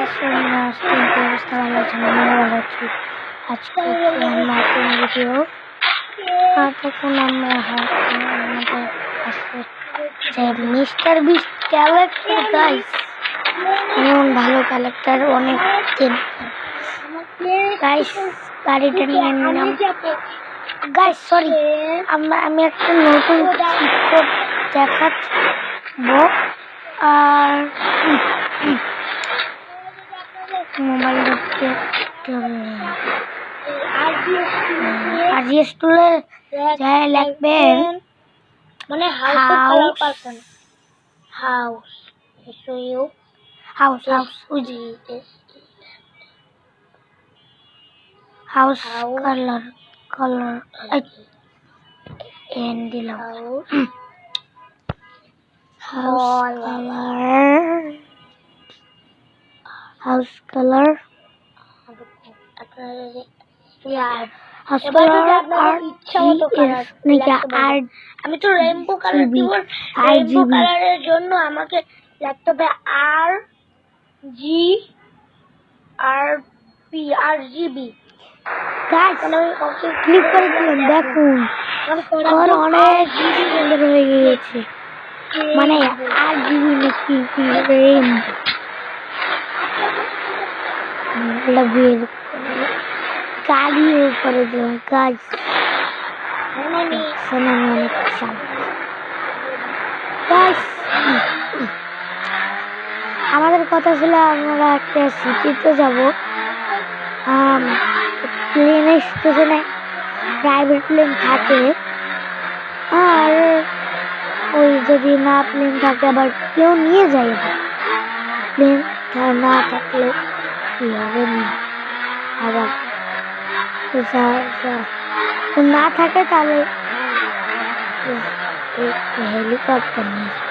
অবস্থা ভালো আছে, আমিও ভালো আছি। আজকে নতুন ভিডিও। তখন আমরা আমাদের কাছে যে মিস্টার বিস্ট ক্যারেক্টার গাইস, এমন ভালো ক্যারেক্টার অনেক দিন গাইস গাড়িটা নিয়ে নিলাম গাইস। সরি, আমি একটা নতুন কোড দেখাবো। আর মোবাইল দেখতে স্টুলের জায়গায় লিখবেন মানে হাউস কালার এন দিলাম। হাউস কালার আমি তো রেইনবো কালার দিব। রেইনবো কালারের জন্য আমাকে লিখতে হবে RGB। গাইস ক্লিক করে দিলাম, দেখুন আমার অনেক সুন্দর হয়ে গিয়েছে। মানে RGB নাকি গাড়ির উপরে দিলাম গাইস। অনেক আমাদের কথা ছিল আমরা একটা সিটিতে যাব। প্লেন স্টেশনে প্রাইভেট প্লেন থাকে, আর ওই যদি না প্লেন থাকে আবার কেউ নিয়ে যায়। প্লেন না থাকলে কি হবে না, আবার না থাকে তাহলে হেলিকপ্টার নিয়ে যায়।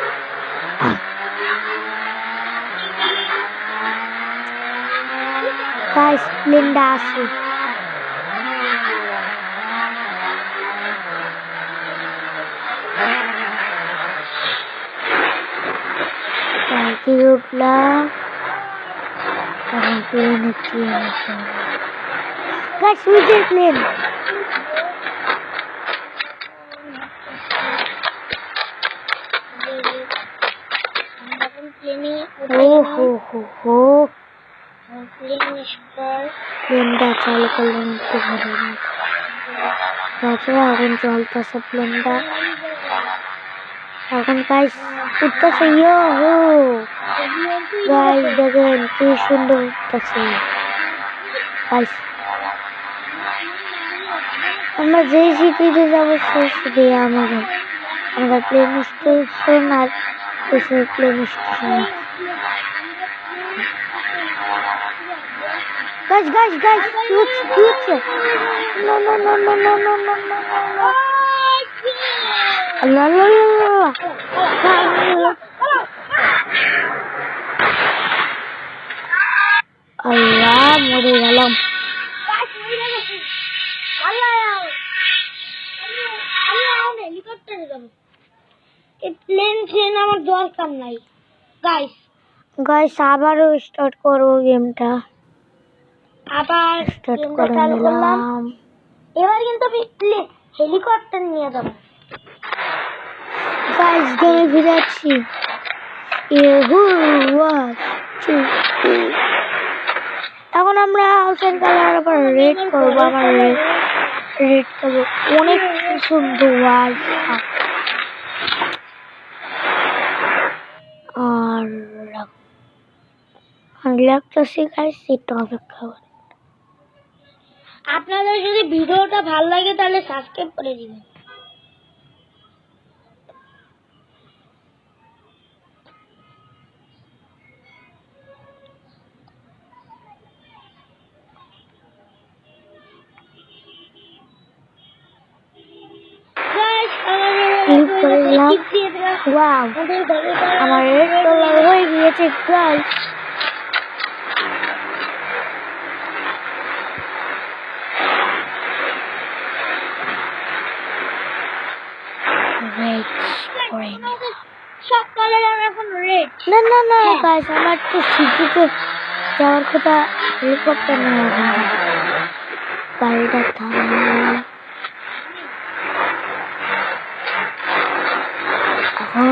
গাইস প্লেনটা আসে। উঠলাম, এখন প্লেনে কি আছে গাইস, সুইচের প্লেন। প্লেনটা চালু করলাম একটু ঘরের মতো। এখন চলতেছে প্লেনটা। এখন গাইস উঠতেছে। গাইস দেখেন কি সুন্দর উঠতেছে গাইস। আমরা যে সিটিতে যাবো সেই সিটি আমাদের প্লেন স্টেশন আর প্লেন স্টেশন। গাইস কি হচ্ছে? No. আল্লাহ, মরে গেলাম। হেলিকপ্টারে যাবো। এই প্লেন আমার দরকার নাই গাইস আবারও স্টার্ট করবো গেমটা। আবার স্টার্ট করে নিলাম। এবার কিন্তু আমি হেলিকপ্টার নিয়ে যাবো। গাইস গেমে ফিরে যাচ্ছি। এখন আমরা হাউসের কালার আবার রেড করবো। আমার রেড করবো অনেক সুন্দর। আর লাগতেছি গাইস, একটু অপেক্ষা করুন। আপনাদের যদি ভিডিওটা ভালো লাগে তাহলে সাবস্ক্রাইব করে দিবেন। ক্লিক করে দিলাম। ওয়াও, আমার রেড কালার হয়ে গিয়েছে গাইস। না গাইস, আমার তো সিটিতে যাওয়ার কথা হেলিকপ্টার নিয়ে এখন গাড়িটা থামাই। এখন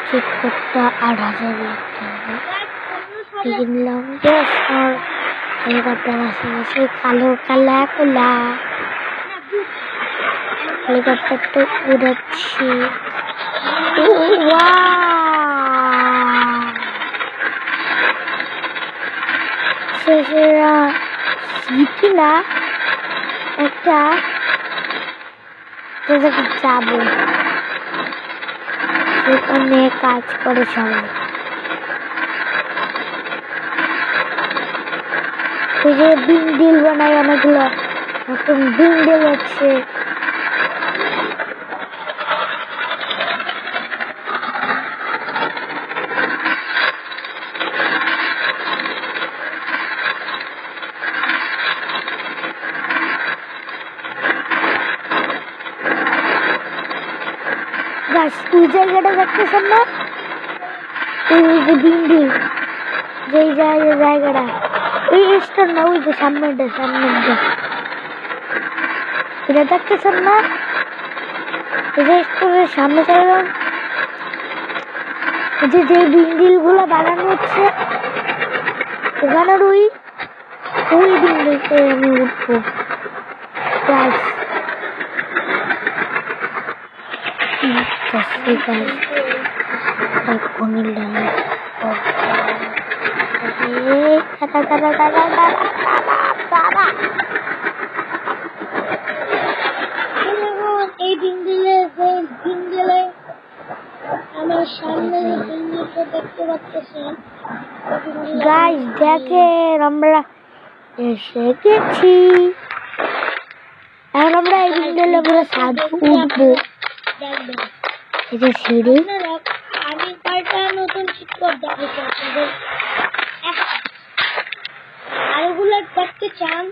টিকিটটা 8,000 লিখতে হবে। লিখে নিলাম। বেশ আর হেলিকপ্টার আসে গেছে কালো কালা কোলা। হেলিকপ্টারটা উড়াচ্ছি। শেষেরা সিটি না একটা যাবো, সেখানে কাজ করে সবাই। ওই যে বিং ডিল বানায় অনেকগুলো নতুন বিং ডিল হচ্ছে। গাছ ওই জায়গাটা দেখতেছেন না, ওই যে বিং ডিল যেই জায়গাটা, ওই স্টোর না, ওই যে সামনেটা এটা দেখতেছেন না, এই যে স্টোরের সামনে চলে যান। যে যে বিল্ডিং গুলো বানানো হচ্ছে ওখানের ওই বিল্ডিংতে আমি উঠবো। এই বিল্ডিংয়ে আমার সামনে বিল্ডিংটা দেখতে পাচ্ছেন গাইস, দেখেন আমরা এসে গেছি। এখন আমরা এই বিল্ডিংয়ে পুরো সাধু উঠবো। এই যে সিঁড়ি, আমি কয়টা নতুন চিত্র দেখেছি আপনাদের, আরোগুলো দেখতে চান?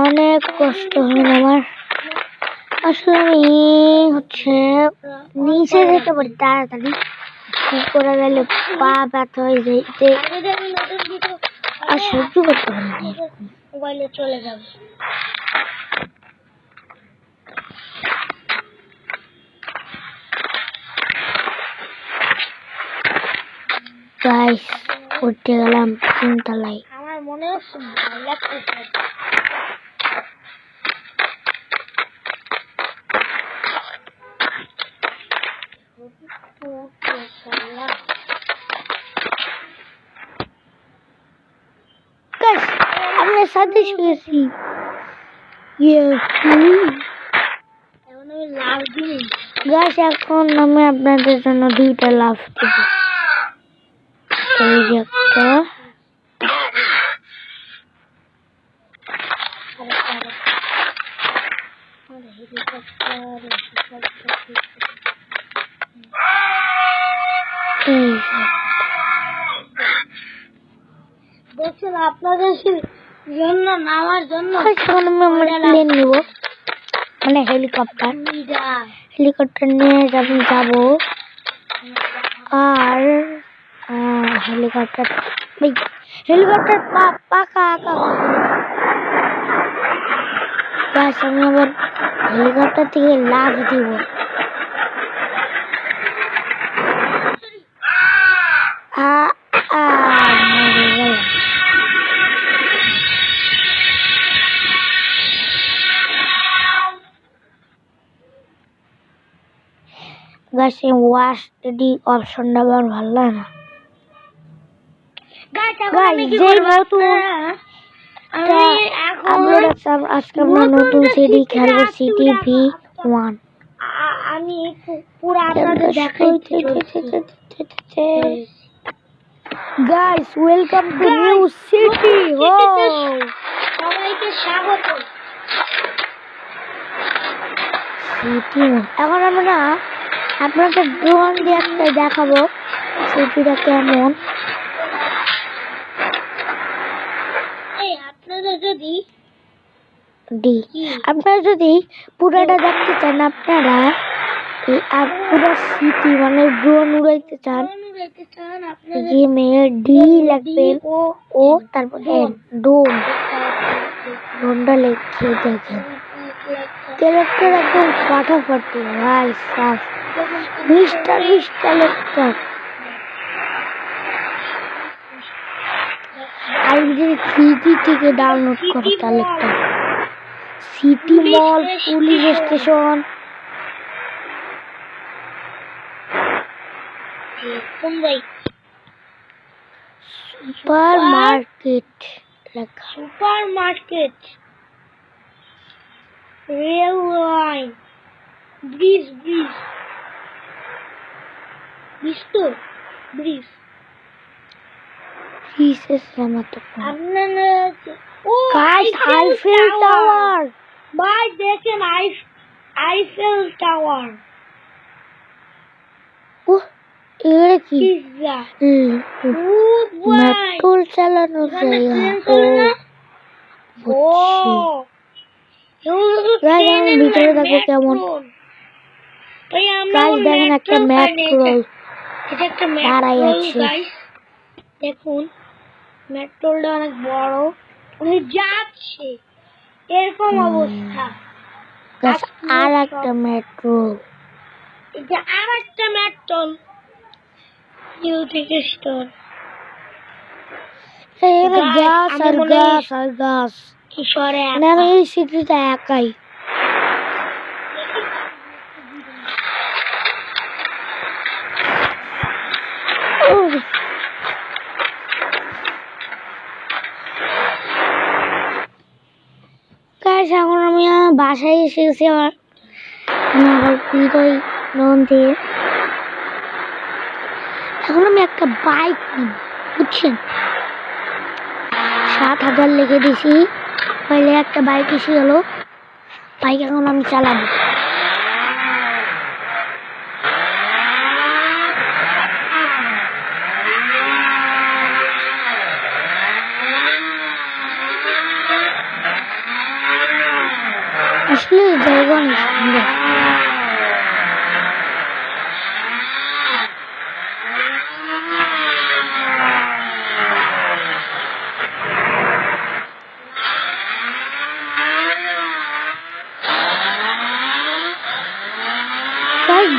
অনেক কষ্ট হয় আমার, আসলে আমি হচ্ছে নিচে যেতে পারি তাড়াতাড়ি, কি করে গেলে পা ব্যথা হয়ে যাইতে আর সহ্য করতে পারি না। মোবাইলে চলে যাবে। গাইস, উঠে গেলাম 3 তলায়। আমার মনে হচ্ছে ভয় লাগতেছে। আমরা সাথে শুয়েছি। গাছ, এখন আমি আপনাদের জন্য 2টা লাভ দেব। এই যে একটা, দেখছেন আপনাদের জন্য নামার জন্য এখন আমি আমার প্লেন নিব, মানে হেলিকপ্টার নিয়ে যাবো। আর হেলিকপ্টার পাকা গাছ, আমি আবার হেলিকপ্টার থেকে লাফ দিব। গাছে ওয়াশ রেডি অপশনটা আমার ভালো লাগে না। আজকে আমরা নতুন সিডি খেলবো, সিটি V1। আমি পুরো আপনাদের দেখাইতে guys, welcome to new city home. সবাইকে স্বাগত। সিটি এখন আমরা আপনাদের ড্রোন দিয়ে একটা দেখাবো সিটিটা কেমন। আপনারা যদি পুরাটা দেখতে চান, আপনারা পুরো সিটি মানে ড্রোন উড়াইতে চান, দেখতে চান গেমে ডি লাগবেন ও তারপর এন ডোন ডোনটা লিখে দেখেন ক্যারেক্টার একদম ফাটাফাটি ভাই সাফ মিস্টার বিস্ট ক্যারেক্টার আর যদি সিটি থেকে ডাউনলোড করো ক্যারেক্টার সিটি মল পুলিশ স্টেশন সুপার মার্কেট লেখা super market rail line bridge bridge bridge তো ব্রিজ Jesus Ramato. আপনারা ও Guys, Eiffel Tower. ভাই দেখেন আইফেল টাওয়ার Oh, এর কি পিজ্জা মেট্রো চালানো জায়গা আমি ভিতরে দেখো কেমন গাইস দেখেন একটা মেট্রো দাঁড়াই আছে দেখুন মেট্রোলটা অনেক বড় উনি যাচ্ছে এরকম অবস্থা আর একটা মেট্রো এটা আর একটা মেট্রো নিউ থেকে স্টোর এখানে গাছ আর গাছ আর গাছ কিশোরে আমি এই সিটিটা একাই এখন আমি বাসায় এসে গেছি আমার হৃদয় নন্দে এখন আমি একটা বাইক নিব বুঝছেন 7,000 লেগে দিছি পহলে একটা বাইক এসে গেল বাইক এখন আমি চালাবো আসলে জায়গা অনেক সুন্দর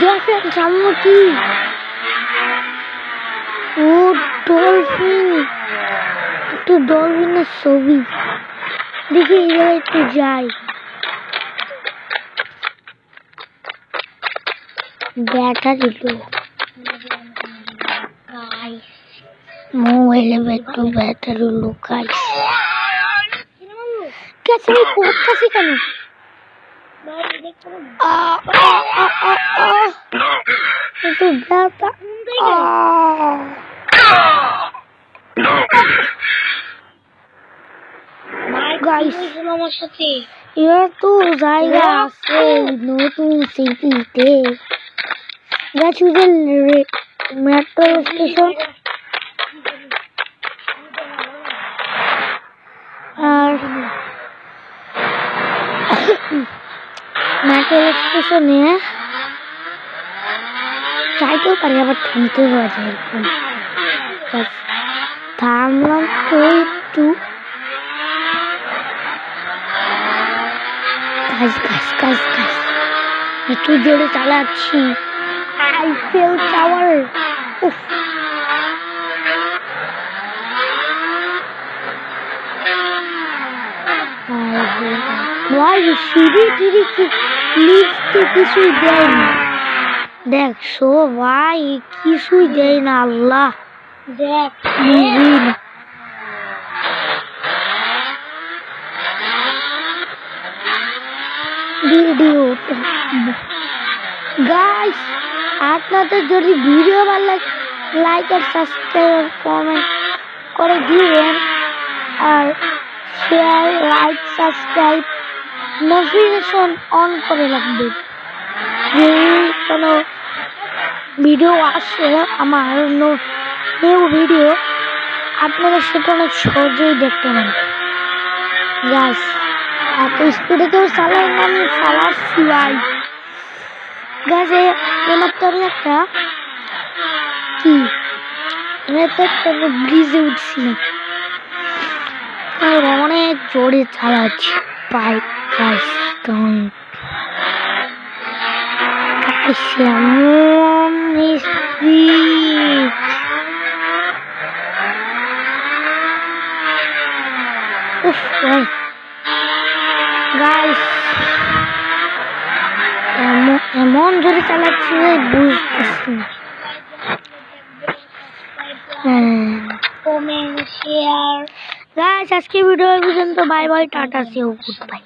দেখেন সামনে কি ও ডলফিন একটু ডলফিনের ছবি দেখি এবার একটু যাই ব্যাটারি লো মোবাইলে একটু ব্যাটারি লো গাইস কেসে আমি পড়তেছি কেন একটু ব্যথা গাইস আমার সাথে এত জায়গা আছে নতুন সিটিতে গেছি যে মেট্রো স্টেশন আর মেট্রো স্টেশনে চাইতেও পারি আবার থামতেও আছে এরকম থামলাম তো একটু একটু জোরে চালাচ্ছি আইফেল টাওয়ার ভাই সিঁড়ি টিড়ি লিফটে কিছুই দেয় না দেখছো ভাই কিছুই দেয় না আল্লাহ দেখ বুঝি না ভিডিও গাইস আপনাদের যদি ভিডিও ভালো লাগে লাইক আর সাবস্ক্রাইব কমেন্ট করে দিবেন আর share like subscribe notification on করে রাখবেন যদি কোনো ভিডিও আসে আমার নিউ ভিডিও আপনারা সেটা অনেক সহজেই দেখতে পান গাইস এত স্পিডে কেউ চালায় না আমি চালাচ্ছি ভাই গাছে এবার তো আমি একটা কি আমি তো একটা ব্রিজে উঠছি না, আর অনেক জোরে চালাচ্ছি বাইক গাইস। এমন স্পিড, উফ ভাই গাইস, এমন জোরে চালাচ্ছি যে বুঝতেছি না। কমেন্ট শেয়ার গাইস আজকে ভিডিও পর্যন্ত, bye bye, ta ta, see you, good bye.